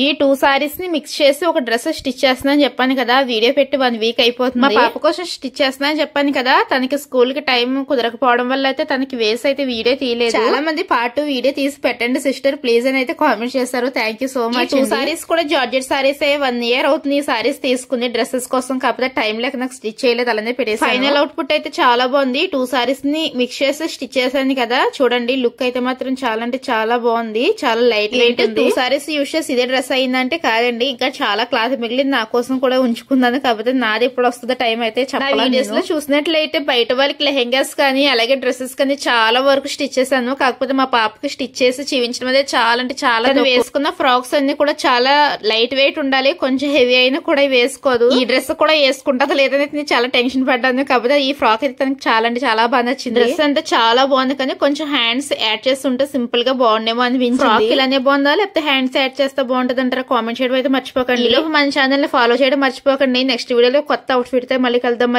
ఈ 2 సారీస్ ని మిక్స్ చేసి ఒక డ్రెస్ స్టిచ్ చేస్తున్నాను చెప్పాను కదా, వీడియో పెట్టి 1 వీక్ అయిపోతుంది. మా పాప కోసం స్టిచ్ చేస్తున్నాను చెప్పాను కదా, తనకి స్కూల్ కి టైం కుదరకపోవడం వల్ల అయితే తనకి వేసి అయితే వీడియో తీయలేదు. చాలా మంది పార్ట్ 2 వీడియో తీసి పెట్టండి సిస్టర్ ప్లీజ్ అని అయితే కామెంట్ చేశారు. Thank you so much. 2 saris కూడా జార్జెట్ సారీస్ 1 ఇయర్ అవుతుంది ఈ సారీస్ తీసుకుని డ్రెస్సెస్ కోసం, కాకపోతే టైం లేక నాకు స్టిచ్ చేయలేదు, అలానే పెట్టేసి. ఫైనల్ అవుట్పుట్ అయితే చాలా బాగుంది. 2 సారీస్ ని మిక్స్ చేసి స్టిచ్ చేశాను కదా, చూడండి లుక్ అయితే మాత్రం చాలా అంటే చాలా బాగుంది. చాలా లైట్ వెయిట్. 2 సారీస్ యూస్ చేసి ఇదే డ్రెస్ అయిందంటే కాదండి, ఇంకా చాలా క్లాత్ మిగిలింది నా కోసం కూడా ఉంచుకున్నాను, కాకపోతే నాది ఇప్పుడు వస్తుందో టైం అయితే చెప్పాలి. వీడియోస్ లో చూసినట్లయితే బయట వాళ్ళకి లెహెంగాస్ కానీ అలాగే డ్రెస్సెస్ కానీ చాలా వరకు స్టిచ్ చేశాను, కాకపోతే మా పాపకి స్టిచ్ చేసి చూపించడం అయితే చాలా అంటే చాలా. వేసుకున్న ఫ్రాక్స్ అన్ని కూడా చాలా లైట్ వెయిట్ ఉండాలి, కొంచెం హెవీ అయినా కూడా వేసుకోదు. ఈ డ్రెస్ కూడా వేసుకుంటా లేదని నేను చాలా టెన్షన్ పడ్డాను, కాకపోతే ఈ ఫ్రాక్ అయితే తనకి చాలా అంటే చాలా బాగా నచ్చింది. డ్రెస్ అంతా చాలా బాగుంది, కానీ కొంచెం హ్యాండ్స్ యాడ్ చేస్తుంటే సింపుల్ గా బాగుండేమో అనిపించింది. ఫ్రాక్ ఇలానే బాగుందా లేకపోతే హ్యాండ్స్ యాడ్ చేస్తే బాగుంటుంది అంటారా, కామెంట్ చేయడం అయితే మర్చిపోకండి. మన ఛానల్ ని ఫాలో చేయడం మర్చిపోకండి. నెక్స్ట్ వీడియోలో కొత్త అవుట్ఫిట్ తో మళ్ళీ కలుద్దాం.